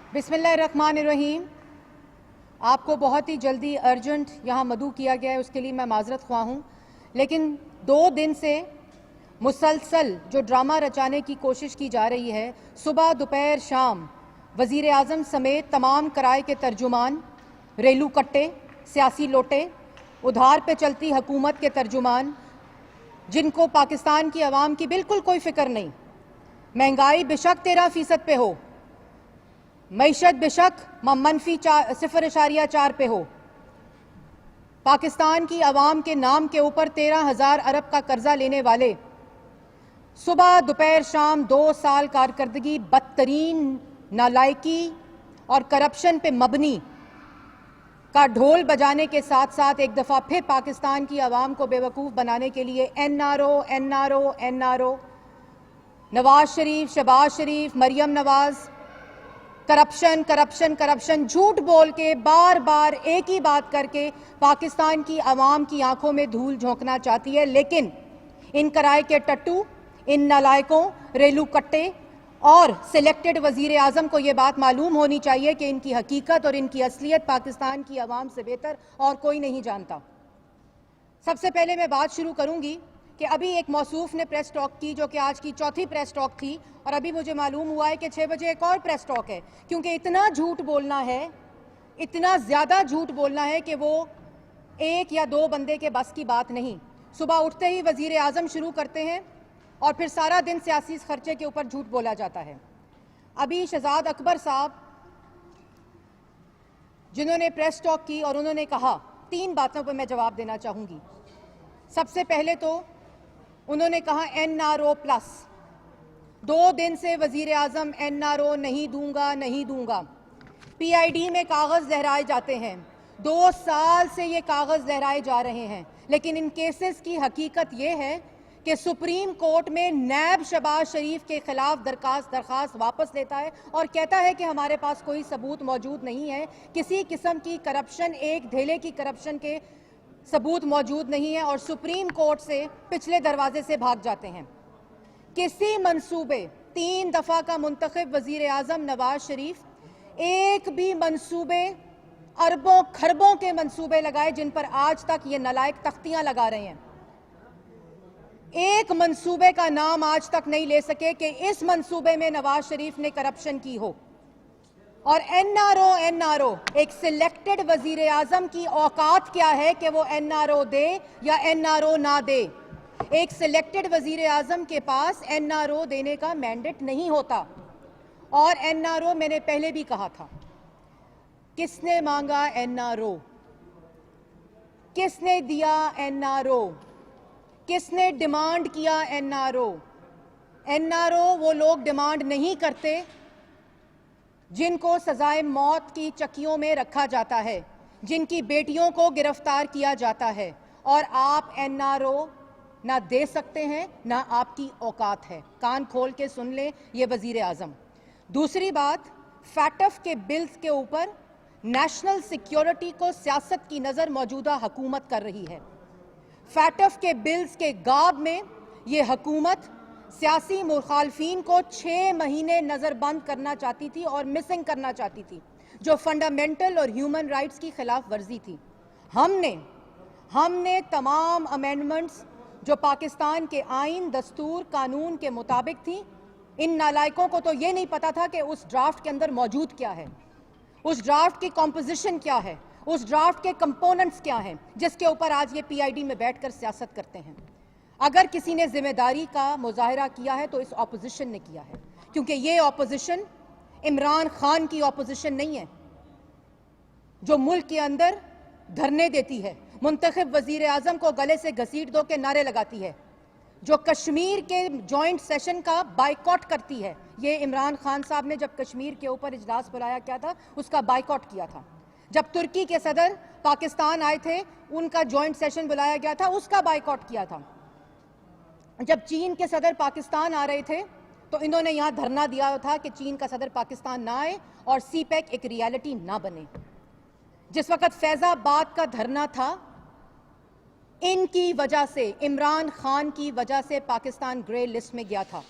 बिस्मिल्लाहिर्रहमानिर्रहीम। आपको बहुत ही जल्दी अर्जेंट यहाँ मदऊ किया गया है, उसके लिए मैं माजरत ख्वाह हूँ, लेकिन 2 दिन से मुसलसल जो ड्रामा रचाने की कोशिश की जा रही है, सुबह दोपहर शाम वज़ीर आज़म समेत तमाम कराए के तर्जुमान, रेलू कट्टे, सियासी लोटे, उधार पे चलती हुकूमत के तर्जुमान, जिनको पाकिस्तान की आवाम की बिल्कुल कोई फ़िक्र नहीं, महंगाई बेशक 13% पे हो, मईशत बेशक मनफी 0.4 पे हो, पाकिस्तान की आवाम के नाम के ऊपर 13,000 अरब का कर्जा लेने वाले, सुबह दोपहर शाम 2 साल कारकर्दगी बदतरीन नालायकी और करप्शन पे मबनी का ढोल बजाने के साथ साथ एक दफ़ा फिर पाकिस्तान की आवाम को बेवकूफ़ बनाने के लिए NRO, नवाज शरीफ, शहबाज शरीफ, मरियम नवाज, करप्शन झूठ बोल के बार बार एक ही बात करके पाकिस्तान की आवाम की आंखों में धूल झोंकना चाहती है। लेकिन इन कराए के टट्टू, इन नालायकों, रेलू कट्टे और सिलेक्टेड वजीर आज़म को ये बात मालूम होनी चाहिए कि इनकी हकीकत और इनकी असलियत पाकिस्तान की आवाम से बेहतर और कोई नहीं जानता। सबसे पहले मैं बात शुरू करूंगी कि अभी एक मौसूफ ने प्रेस टॉक की, जो कि आज की चौथी प्रेस टॉक थी, और अभी मुझे मालूम हुआ है कि 6 बजे एक और प्रेस टॉक है, क्योंकि इतना झूठ बोलना है, इतना ज़्यादा झूठ बोलना है कि वो 1 या 2 बंदे के बस की बात नहीं। सुबह उठते ही वज़ीर आज़म शुरू करते हैं और फिर सारा दिन सियासी खर्चे के ऊपर झूठ बोला जाता है। अभी शहजाद अकबर साहब जिन्होंने प्रेस टॉक की और उन्होंने कहा, 3 बातों पर मैं जवाब देना चाहूँगी। सबसे पहले तो उन्होंने कहा NRO प्लस, 2 दिन से वज़ीर आज़म NRO नहीं दूंगा। PID में कागज़ लहराए जाते हैं, 2 साल से ये कागज़ लहराए जा रहे हैं, लेकिन इन केसेस की हकीकत ये है कि सुप्रीम कोर्ट में नैब शहबाज शरीफ के खिलाफ दरखास्त वापस लेता है और कहता है कि हमारे पास कोई सबूत मौजूद नहीं है, किसी किस्म की करप्शन, एक धेले की करप्शन के सबूत मौजूद नहीं है, और सुप्रीम कोर्ट से पिछले दरवाजे से भाग जाते हैं। किसी मंसूबे, 3 दफ़ा का मुंतखब वज़ीर आज़म नवाज शरीफ, एक भी मंसूबे, अरबों खरबों के मंसूबे लगाए जिन पर आज तक ये नालायक तख्तियां लगा रहे हैं, एक मंसूबे का नाम आज तक नहीं ले सके कि इस मंसूबे में नवाज शरीफ ने करप्शन की हो। और NRO एक सिलेक्टेड वजीर आजम की औकात क्या है कि वो NRO दे या NRO ना दे। एक सिलेक्टेड वजीर आजम के पास NRO देने का मैंडेट नहीं होता। और NRO मैंने पहले भी कहा था, किसने मांगा NRO, किसने दिया NRO, किसने डिमांड किया NRO वो लोग डिमांड नहीं करते जिनको सजाए मौत की चक्कियों में रखा जाता है, जिनकी बेटियों को गिरफ्तार किया जाता है, और आप NRO ना दे सकते हैं, ना आपकी औकात है। कान खोल के सुन ले ये वजीर आजम। दूसरी बात, फैटफ के बिल्स के ऊपर नेशनल सिक्योरिटी को सियासत की नज़र मौजूदा हुकूमत कर रही है। फैटफ के बिल्स के गाब में ये हुकूमत सियासी मुखालफीन को 6 महीने नज़रबंद करना चाहती थी और मिसिंग करना चाहती थी, जो फंडामेंटल और ह्यूमन राइट्स की खिलाफ वर्जी थी। हमने तमाम अमेंडमेंट्स जो पाकिस्तान के आइन, दस्तूर, कानून के मुताबिक थी, इन नालायकों को तो ये नहीं पता था कि उस ड्राफ्ट के अंदर मौजूद क्या है, उस ड्राफ्ट की कॉम्पोजिशन क्या है, उस ड्राफ्ट के कंपोनेंट्स क्या हैं, जिसके ऊपर आज ये PID में बैठकर सियासत करते हैं। अगर किसी ने जिम्मेदारी का मुजाहरा किया है तो इस ऑपोजिशन ने किया है, क्योंकि ये ऑपोजिशन इमरान खान की ऑपोजिशन नहीं है जो मुल्क के अंदर धरने देती है, मुंतखब वजीर आजम को गले से घसीट दो के नारे लगाती है, जो कश्मीर के जॉइंट सेशन का बाइकॉट करती है। ये इमरान खान साहब ने जब कश्मीर के ऊपर इजलास बुलाया क्या था, उसका बाइकॉट किया था। जब तुर्की के सदर पाकिस्तान आए थे, उनका जॉइंट सेशन बुलाया गया था, उसका बाइकॉट किया था। जब चीन के सदर पाकिस्तान आ रहे थे तो इन्होंने यहां धरना दिया था कि चीन का सदर पाकिस्तान ना आए और CPEC एक रियलिटी ना बने। जिस वक्त फैजाबाद का धरना था, इनकी वजह से, इमरान खान की वजह से पाकिस्तान ग्रे लिस्ट में गया था,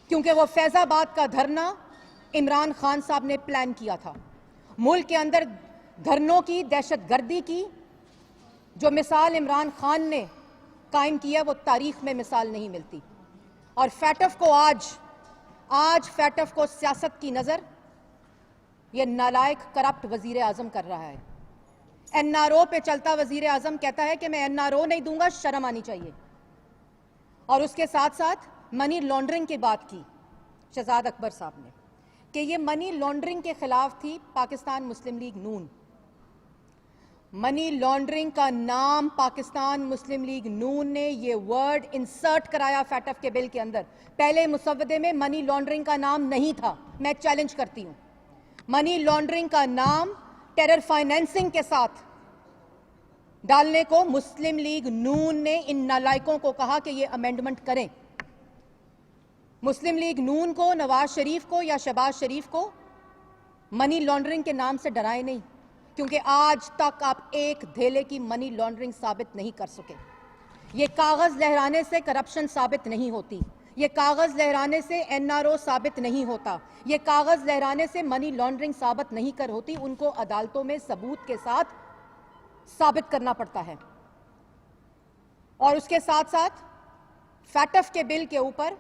क्योंकि वो फैजाबाद का धरना عمران خان صاحب نے پلان کیا تھا. ملک کے اندر دھرنوں کی، دہشت گردی کی جو مثال عمران خان نے قائم کیا وہ تاریخ میں مثال نہیں ملتی. اور فیٹف کو آج فیٹف کو سیاست کی نظر یہ نالائق کرپٹ وزیر اعظم کر رہا ہے. این آر او پہ چلتا وزیر اعظم کہتا ہے کہ میں این آر او نہیں دوں گا، شرم آنی چاہیے. اور اس کے ساتھ ساتھ منی لانڈرنگ کی بات کی شہزاد اکبر صاحب نے کہ یہ منی لانڈرنگ کے خلاف تھی پاکستان مسلم لیگ نون. منی لانڈرنگ کا نام پاکستان مسلم لیگ نون نے یہ ورڈ انسرٹ کرایا فیٹف کے بل کے اندر. پہلے مسودے میں منی لانڈرنگ کا نام نہیں تھا. میں چیلنج کرتی ہوں، منی لانڈرنگ کا نام ٹیرر فائنینسنگ کے ساتھ ڈالنے کو مسلم لیگ نون نے ان نالائکوں کو کہا کہ یہ امینڈمنٹ کریں. مسلم لیگ نون کو، نواز شریف کو یا شہباز شریف کو منی لانڈرنگ کے نام سے ڈرائے نہیں، کیونکہ آج تک آپ ایک دھیلے کی منی لانڈرنگ ثابت نہیں کر سکے. یہ کاغذ لہرانے سے کرپشن ثابت نہیں ہوتی، یہ کاغذ لہرانے سے این آر او ثابت نہیں ہوتا، یہ کاغذ لہرانے سے منی لانڈرنگ ثابت نہیں کر ہوتی. ان کو عدالتوں میں ثبوت کے ساتھ ثابت کرنا پڑتا ہے. اور اس کے ساتھ ساتھ فیٹف کے بل کے اوپر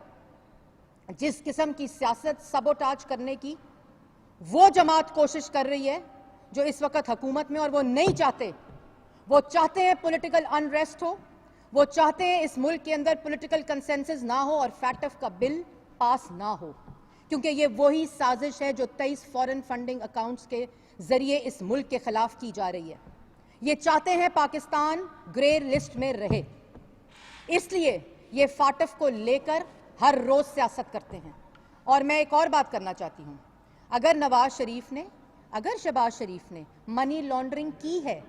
جس قسم کی سیاست سبوٹاج کرنے کی وہ جماعت کوشش کر رہی ہے جو اس وقت حکومت میں، اور وہ نہیں چاہتے، وہ چاہتے ہیں پولیٹیکل انریسٹ ہو، وہ چاہتے ہیں اس ملک کے اندر پولیٹیکل کنسنسس نہ ہو اور فیٹف کا بل پاس نہ ہو، کیونکہ یہ وہی سازش ہے جو 23 فارن فنڈنگ اکاؤنٹس کے ذریعے اس ملک کے خلاف کی جا رہی ہے. یہ چاہتے ہیں پاکستان گرے لسٹ میں رہے، اس لیے یہ فیٹف کو لے کر ہر روز سیاست کرتے ہیں. اور میں ایک اور بات کرنا چاہتی ہوں، اگر نواز شریف نے، اگر شہباز شریف نے منی لانڈرنگ کی ہے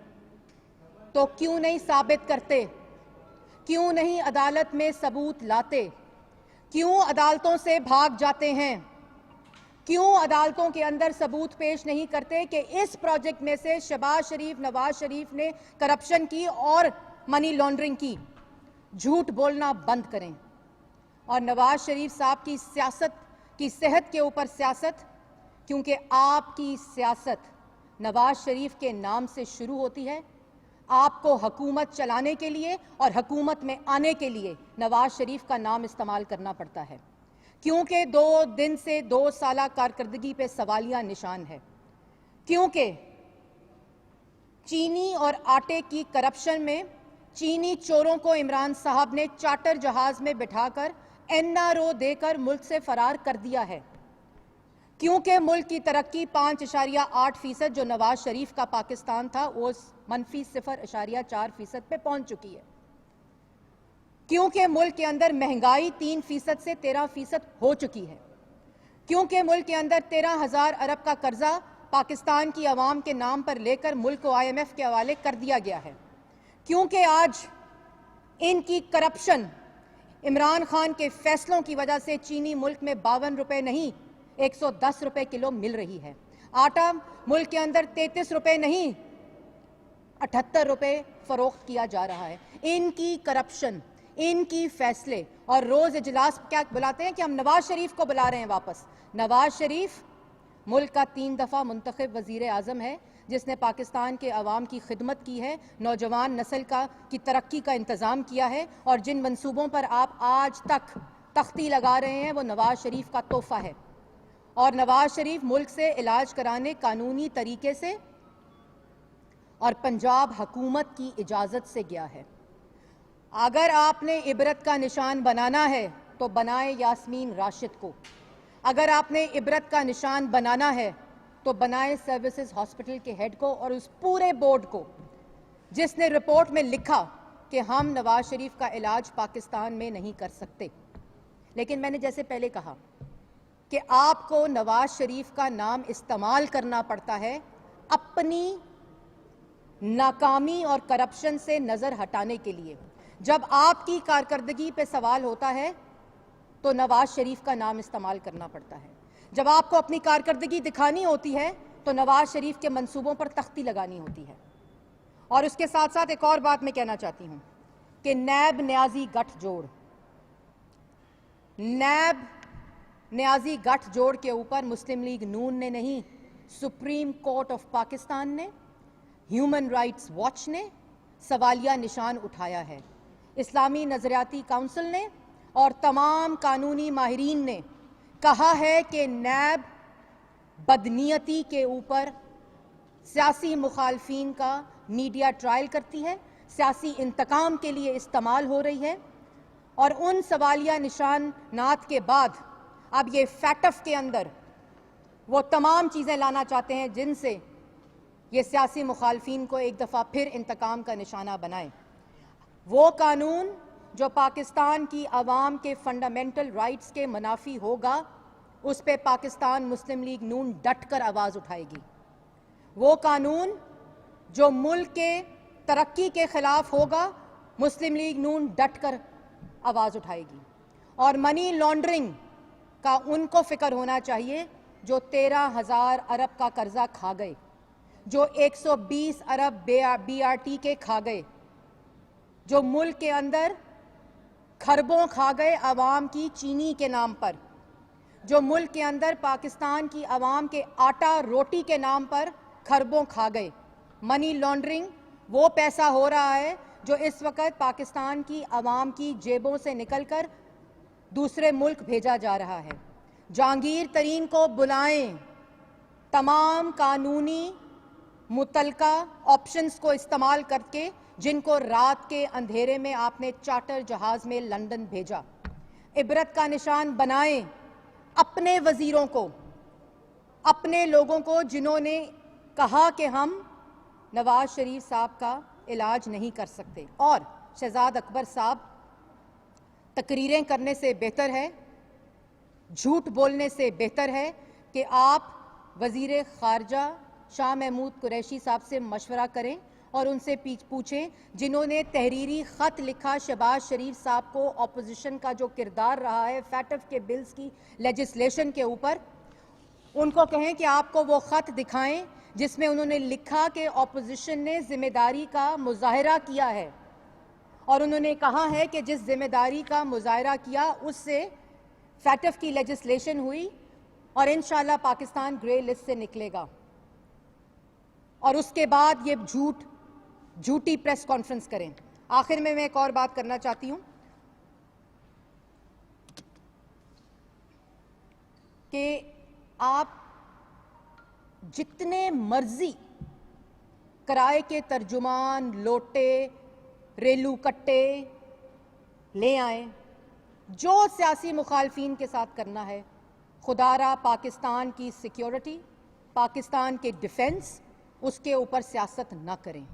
تو کیوں نہیں ثابت کرتے؟ کیوں نہیں عدالت میں ثبوت لاتے؟ کیوں عدالتوں سے بھاگ جاتے ہیں؟ کیوں عدالتوں کے اندر ثبوت پیش نہیں کرتے کہ اس پروجیکٹ میں سے شہباز شریف، نواز شریف نے کرپشن کی اور منی لانڈرنگ کی؟ جھوٹ بولنا بند کریں. اور نواز شریف صاحب کی سیاست کی صحت کے اوپر سیاست، کیونکہ آپ کی سیاست نواز شریف کے نام سے شروع ہوتی ہے. آپ کو حکومت چلانے کے لیے اور حکومت میں آنے کے لیے نواز شریف کا نام استعمال کرنا پڑتا ہے، کیونکہ 2 دن سے 2 سالہ کارکردگی پہ سوالیہ نشان ہے. کیونکہ چینی اور آٹے کی کرپشن میں چینی چوروں کو عمران صاحب نے چارٹر جہاز میں بٹھا کر این آر او دے کر ملک سے فرار کر دیا ہے. کیونکہ ملک کی ترقی 5.8% جو نواز شریف کا پاکستان تھا وہ -0.4% پہ پہنچ چکی ہے. کیونکہ ملک کے اندر مہنگائی 3% سے 13% ہو چکی ہے. کیونکہ ملک کے اندر 13,000 ارب کا قرضہ پاکستان کی عوام کے نام پر لے کر ملک کو IMF کے حوالے کر دیا گیا ہے. کیونکہ آج ان کی کرپشن، عمران خان کے فیصلوں کی وجہ سے چینی ملک میں 52 روپے نہیں 110 روپے کلو مل رہی ہے. آٹا ملک کے اندر 33 روپے نہیں 78 روپے فروخت کیا جا رہا ہے. ان کی کرپشن، ان کی فیصلے، اور روز اجلاس کیا بلاتے ہیں کہ ہم نواز شریف کو بلا رہے ہیں واپس. نواز شریف ملک کا 3 دفعہ منتخب وزیر اعظم ہے جس نے پاکستان کے عوام کی خدمت کی ہے، نوجوان نسل کی ترقی کا انتظام کیا ہے، اور جن منصوبوں پر آپ آج تک تختی لگا رہے ہیں وہ نواز شریف کا تحفہ ہے. اور نواز شریف ملک سے علاج کرانے قانونی طریقے سے اور پنجاب حکومت کی اجازت سے گیا ہے. اگر آپ نے عبرت کا نشان بنانا ہے تو بنائے یاسمین راشد کو. اگر آپ نے عبرت کا نشان بنانا ہے تو بنائے سروسز ہاسپٹل کے ہیڈ کو اور اس پورے بورڈ کو جس نے رپورٹ میں لکھا کہ ہم نواز شریف کا علاج پاکستان میں نہیں کر سکتے. لیکن میں نے جیسے پہلے کہا کہ آپ کو نواز شریف کا نام استعمال کرنا پڑتا ہے اپنی ناکامی اور کرپشن سے نظر ہٹانے کے لیے. جب آپ کی کارکردگی پہ سوال ہوتا ہے تو نواز شریف کا نام استعمال کرنا پڑتا ہے. جب آپ کو اپنی کارکردگی دکھانی ہوتی ہے تو نواز شریف کے منصوبوں پر تختی لگانی ہوتی ہے. اور اس کے ساتھ ساتھ ایک اور بات میں کہنا چاہتی ہوں کہ نیب نیازی گٹھ جوڑ، نیب न्याजी गठजोड़ के ऊपर मुस्लिम लीग नून ने नहीं, सुप्रीम कोर्ट ऑफ पाकिस्तान ने, ह्यूमन राइट्स वॉच ने सवालिया निशान उठाया है। इस्लामी नज़रियाती काउंसिल ने और तमाम कानूनी माहिरीन ने कहा है कि नैब बदनीयती के ऊपर सियासी मुखालफीन का मीडिया ट्रायल करती है, सियासी इंतकाम के लिए इस्तेमाल हो रही है। और उन सवालिया निशानात के बाद अब ये फैटफ के अंदर वो तमाम चीज़ें लाना चाहते हैं जिनसे ये सियासी मुखालफीन को एक दफ़ा फिर इंतकाम का निशाना बनाए। वो कानून जो पाकिस्तान की आवाम के फंडामेंटल राइट्स के मुनाफी होगा, उस पे पाकिस्तान मुस्लिम लीग नून डट कर आवाज़ उठाएगी। वो कानून जो मुल्क के तरक्की के ख़िलाफ़ होगा, मुस्लिम लीग नून डट कर आवाज़ उठाएगी। और मनी लॉन्ड्रिंग का उनको फ़िक्र होना चाहिए जो 13,000 अरब का कर्जा खा गए, जो 120 अरब BRT के खा गए, जो मुल्क के अंदर खरबों खा गए आवाम की चीनी के नाम पर, जो मुल्क के अंदर पाकिस्तान की आवाम के आटा रोटी के नाम पर खरबों खा गए। मनी लॉन्ड्रिंग वो पैसा हो रहा है जो इस वक्त पाकिस्तान की आवाम की जेबों से निकलकर दूसरे मुल्क भेजा जा रहा है। जहांगीर तरीन को बुलाएं, तमाम कानूनी मुतलका ऑप्शंस को इस्तेमाल करके जिनको रात के अंधेरे में आपने चार्टर जहाज में लंदन भेजा। इबरत का निशान बनाएं अपने वजीरों को, अपने लोगों को जिन्होंने कहा कि हम नवाज शरीफ साहब का इलाज नहीं कर सकते। और शहजाद अकबर साहब, तकरीरें करने से बेहतर है, झूठ बोलने से बेहतर है कि आप वज़ीर ख़ारजा शाह महमूद कुरैशी साहब से मशवरा करें और उनसे पूछें जिन्होंने तहरीरी ख़त लिखा शहबाज शरीफ साहब को अपोजिशन का जो किरदार रहा है फैटफ के बिल्स की लेजिस्लेशन के ऊपर, उनको कहें कि आपको वो ख़त दिखाएं जिसमें उन्होंने लिखा कि अपोजिशन ने ज़िम्मेदारी का मुजाहरा किया है और उन्होंने कहा है कि जिस ज़िम्मेदारी का मुजाहरा किया उससे फैटफ की लेजिस्लेशन हुई और इंशाल्लाह पाकिस्तान ग्रे लिस्ट से निकलेगा। और उसके बाद ये झूठी प्रेस कॉन्फ्रेंस करें। आखिर में मैं एक और बात करना चाहती हूं कि आप जितने मर्जी किराए के तर्जुमान, लोटे, रेलू कट्टे ले आएं, जो सियासी मुखालफीन के साथ करना है, खुदारा पाकिस्तान की सिक्योरिटी, पाकिस्तान के डिफेंस, उसके ऊपर सियासत ना करें।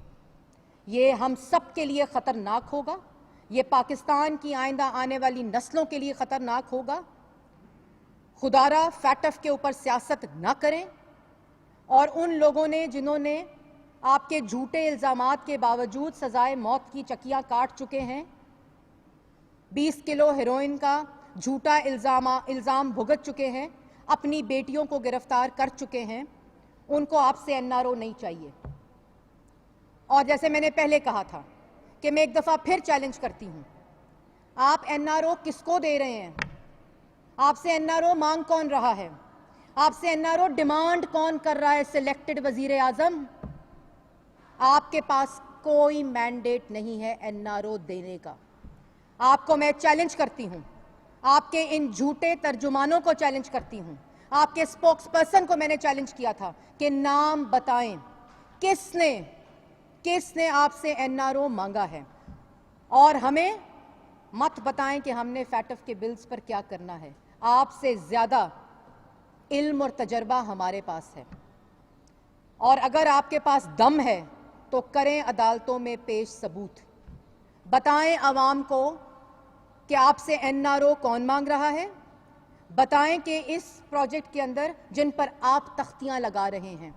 ये हम सब के लिए ख़तरनाक होगा, ये पाकिस्तान की आइंदा आने वाली नस्लों के लिए ख़तरनाक होगा। खुदारा फैटफ के ऊपर सियासत ना करें। और उन लोगों ने जिन्होंने आपके झूठे इल्ज़ामात के बावजूद सजाए मौत की चकियां काट चुके हैं, 20 किलो हेरोइन का झूठा इल्ज़ाम भुगत चुके हैं, अपनी बेटियों को गिरफ्तार कर चुके हैं, उनको आपसे NRO नहीं चाहिए। और जैसे मैंने पहले कहा था कि मैं एक दफ़ा फिर चैलेंज करती हूँ, आप NRO किसको दे रहे हैं? आपसे NRO मांग कौन रहा है? आपसे NRO डिमांड कौन कर रहा है? सिलेक्टेड वजीर आजम। आपके पास कोई मैंडेट नहीं है NRO देने का। आपको मैं चैलेंज करती हूं, आपके इन झूठे तर्जुमानों को चैलेंज करती हूं, आपके स्पोक्स पर्सन को मैंने चैलेंज किया था कि नाम बताएं किसने आपसे NRO मांगा है, और हमें मत बताएं कि हमने फैटफ के बिल्स पर क्या करना है। आपसे ज्यादा इल्म और तजर्बा हमारे पास है, और अगर आपके पास दम है तो करें अदालतों में पेश सबूत, बताएं आवाम को कि आपसे NRO कौन मांग रहा है, बताएं कि इस प्रोजेक्ट के अंदर जिन पर आप तख्तियां लगा रहे हैं,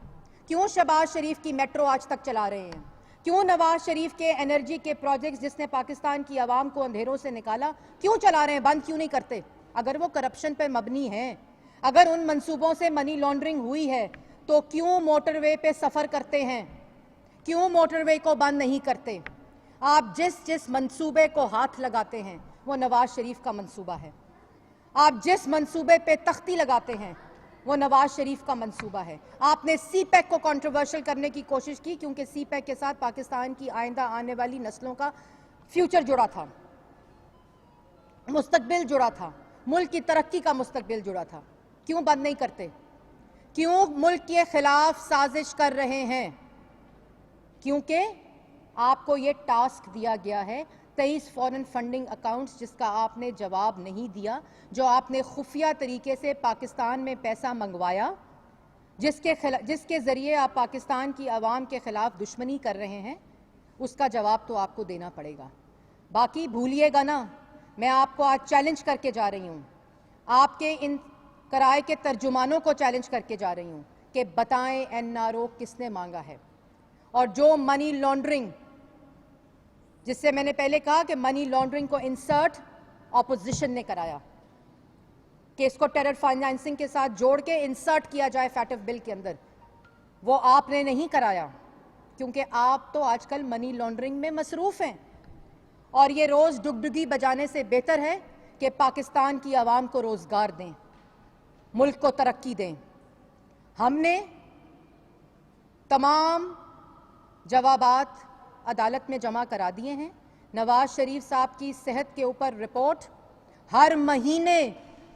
क्यों शहबाज शरीफ की मेट्रो आज तक चला रहे हैं, क्यों नवाज शरीफ के एनर्जी के प्रोजेक्ट्स जिसने पाकिस्तान की आवाम को अंधेरों से निकाला, क्यों चला रहे हैं, बंद क्यों नहीं करते? अगर वो करप्शन पे मबनी है, अगर उन मंसूबों से मनी लॉन्ड्रिंग हुई है, तो क्यों मोटरवे पे सफ़र करते हैं, क्यों मोटरवे को बंद नहीं करते? आप जिस मंसूबे को हाथ लगाते हैं वो नवाज शरीफ का मंसूबा है। आप जिस मंसूबे पे तख्ती लगाते हैं वो नवाज शरीफ का मंसूबा है। आपने सी पैक को कंट्रोवर्शियल करने की कोशिश की क्योंकि सी पैक के साथ पाकिस्तान की आइंदा आने वाली नस्लों का फ्यूचर जुड़ा था, मुस्तकबिल जुड़ा था, मुल्क की तरक्की का मुस्तकबिल जुड़ा था। क्यों बंद नहीं करते? क्यों मुल्क के खिलाफ साजिश कर रहे हैं? क्योंकि आपको ये टास्क दिया गया है 23 फॉरेन फंडिंग अकाउंट्स जिसका आपने जवाब नहीं दिया, जो आपने खुफिया तरीके से पाकिस्तान में पैसा मंगवाया, जिसके ज़रिए आप पाकिस्तान की आवाम के खिलाफ दुश्मनी कर रहे हैं, उसका जवाब तो आपको देना पड़ेगा। बाकी भूलिएगा ना, मैं आपको आज चैलेंज करके जा रही हूँ, आपके इन कराए के तर्जुमानों को चैलेंज करके जा रही हूँ कि बताएं एनआरओ किसने मांगा है। और जो मनी लॉन्ड्रिंग, जिससे मैंने पहले कहा कि मनी लॉन्ड्रिंग को इंसर्ट ऑपोजिशन ने कराया कि इसको टेरर फाइनेंसिंग के साथ जोड़ के इंसर्ट किया जाए फैटफ बिल के अंदर, वो आपने नहीं कराया क्योंकि आप तो आजकल मनी लॉन्ड्रिंग में मसरूफ़ हैं। और ये रोज़ डुगडुगी बजाने से बेहतर है कि पाकिस्तान की आवाम को रोज़गार दें, मुल्क को तरक्की दें। हमने तमाम जवाबात अदालत में जमा करा दिए हैं। नवाज शरीफ साहब की सेहत के ऊपर रिपोर्ट हर महीने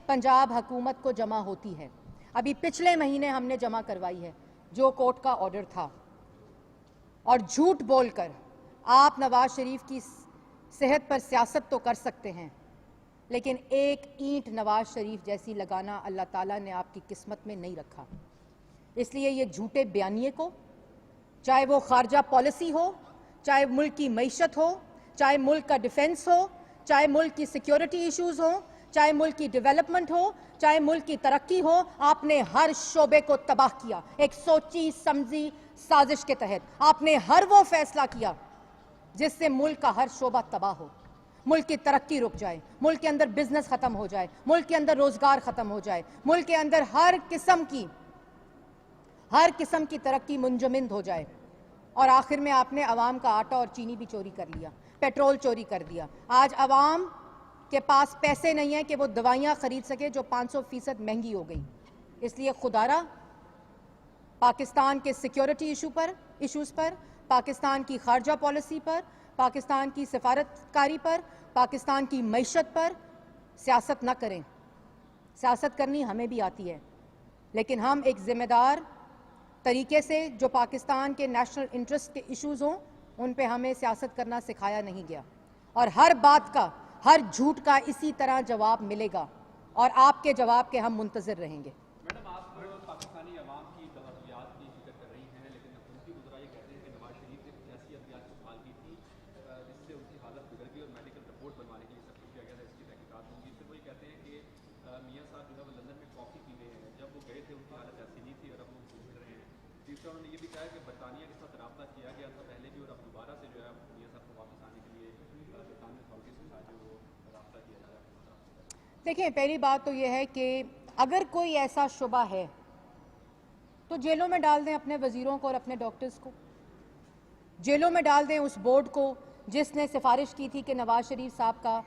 पंजाब हुकूमत को जमा होती है। अभी पिछले महीने हमने जमा करवाई है, जो कोर्ट का ऑर्डर था। और झूठ बोलकर आप नवाज शरीफ की सेहत पर सियासत तो कर सकते हैं, लेकिन एक ईंट नवाज शरीफ जैसी लगाना अल्लाह ताला ने आपकी किस्मत में नहीं रखा। इसलिए ये झूठे बयानिए को, चाहे वो खारजा पॉलिसी हो, चाहे मुल्क की मईशत हो, चाहे मुल्क का डिफेंस हो, चाहे मुल्क की सिक्योरिटी इश्यूज हो, चाहे मुल्क की डेवलपमेंट हो, चाहे मुल्क की तरक्की हो, आपने हर शोबे को तबाह किया। एक सोची समझी साजिश के तहत आपने हर वो फैसला किया जिससे मुल्क का हर शोबा तबाह हो, मुल्क की तरक्की रुक जाए, मुल्क के अंदर बिजनेस खत्म हो जाए, मुल्क के अंदर रोजगार खत्म हो जाए, मुल्क के अंदर हर किस्म की तरक्की मुंजमद हो जाए। और आखिर में आपने अवाम का आटा और चीनी भी चोरी कर लिया, पेट्रोल चोरी कर दिया। आज अवाम के पास पैसे नहीं है कि वो दवाइयाँ खरीद सके जो 500% महंगी हो गई। इसलिए खुदारा पाकिस्तान के सिक्योरिटी इशूज़ पर, पाकिस्तान की खारजा पॉलिसी पर, पाकिस्तान की सफारतकारी पर, पाकिस्तान की मईशत पर सियासत न करें। सियासत करनी हमें भी आती है, लेकिन हम एक ज़िम्मेदार तरीके से जो पाकिस्तान के नेशनल इंटरेस्ट के इश्यूज़ हों उन पे हमें सियासत करना सिखाया नहीं गया। और हर बात का, हर झूठ का इसी तरह जवाब मिलेगा और आपके जवाब के हम मुंतज़िर रहेंगे। मैडम, आप पाकिस्तानी अवाम की दवात की फिक्र कर रही हैं, लेकिन हुकूमती वज़रा ये कहते हैं कि नवाज शरीफ ने कुछ ऐसी अहतियात इस्तेमाल की थी जिससे उनकी हालत बिगड़ गई और मेडिकल रिपोर्ट बनवाने के लिए सब कुछ किया गया था, इसकी तहकीकात होंगी। फिर वो ये कहते हैं कि मियाँ साहब जो है वो लंदन में कॉफ़ी पी रहे हैं, जब वो गए थे उनकी हालत ऐसी नहीं थी और अब वो घूम रहे हैं। तीसरा, उन्होंने ये भी कहा कि बरतानिया के साथ रब्ता किया गया था पहले भी और अब दोबारा से जो है मियाँ साहब को वापस आने के लिए बरतानिया अथॉरिटीज़ के साथ जो रब्ता किया जा रहा है। देखिए, पहली बात तो यह है कि अगर कोई ऐसा शुबा है तो जेलों में डाल दें अपने वज़ीरों को और अपने डॉक्टर्स को, जेलों में डाल दें उस बोर्ड को जिसने सिफारिश की थी कि नवाज शरीफ साहब का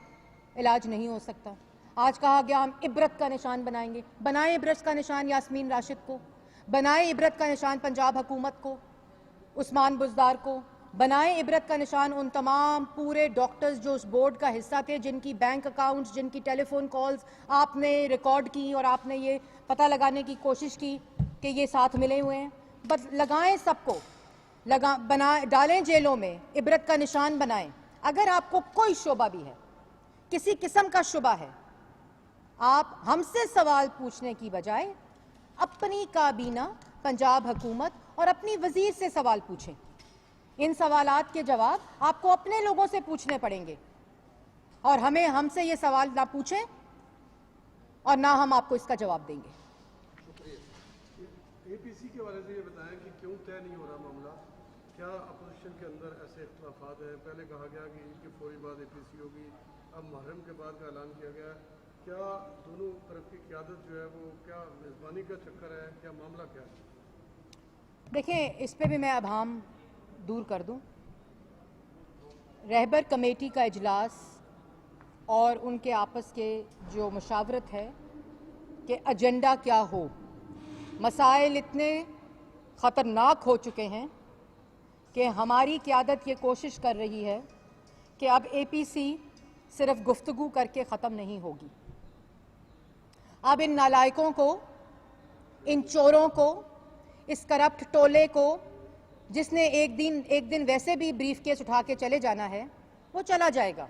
इलाज नहीं हो सकता। आज कहा गया हम इबरत का निशान बनाएंगे, बनाएं इबरत का निशान यास्मीन राशिद को, बनाएं इबरत का निशान पंजाब हुकूमत को, उस्मान बुज़दार को, बनाएं इबरत का निशान उन तमाम पूरे डॉक्टर्स जो उस बोर्ड का हिस्सा थे, जिनकी बैंक अकाउंट्स, जिनकी टेलीफोन कॉल्स आपने रिकॉर्ड की और आपने ये पता लगाने की कोशिश की कि ये साथ मिले हुए हैं। बस लगाएं सबको, डालें जेलों में, इबरत का निशान बनाएं। अगर आपको कोई शोबा भी है, किसी किस्म का शुबा है, आप हमसे सवाल पूछने की बजाय अपनी काबीना, पंजाब हुकूमत और अपनी वजीर से सवाल पूछें। इन सवालात के जवाब आपको अपने लोगों से पूछने पड़ेंगे और हमें हमसे ये सवाल ना पूछें और ना हम आपको इसका जवाब देंगे। एपीसी के हवाले से ये बताएं कि क्यों तय नहीं हो रहा मामला, क्या अपोजिशन के अंदर ऐसे इख्तलाफात हैं? पहले कहा गया कि ईद के फौरी बाद एपीसी होगी, अब मुहर्रम के बाद का ऐलान किया गया। क्या दोनों तरफ की क़यादत जो है वो क्या मेज़बानी का चक्कर है, क्या मामला क्या है? देखें, इस पे भी मैं अभाम दूर कर दूं। रहबर कमेटी का इजलास और उनके आपस के जो मुशावरत है कि एजेंडा क्या हो। मसाइल इतने ख़तरनाक हो चुके हैं कि हमारी क़यादत ये कोशिश कर रही है कि अब APC सिर्फ गुफ्तगू करके ख़त्म नहीं होगी। अब इन नालायकों को, इन चोरों को, इस करप्ट टोले को, जिसने एक दिन वैसे भी ब्रीफ केस उठा के चले जाना है, वो चला जाएगा,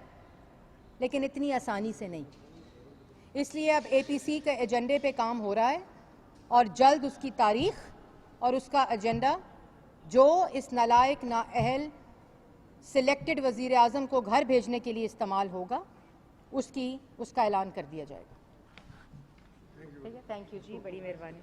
लेकिन इतनी आसानी से नहीं। इसलिए अब APC के एजेंडे पे काम हो रहा है और जल्द उसकी तारीख और उसका एजेंडा जो इस नालायक नाअहल सिलेक्टेड वज़ीर आज़म को घर भेजने के लिए इस्तेमाल होगा, उसका ऐलान कर दिया जाएगा। थैंक यू जी, बड़ी मेहरबानी।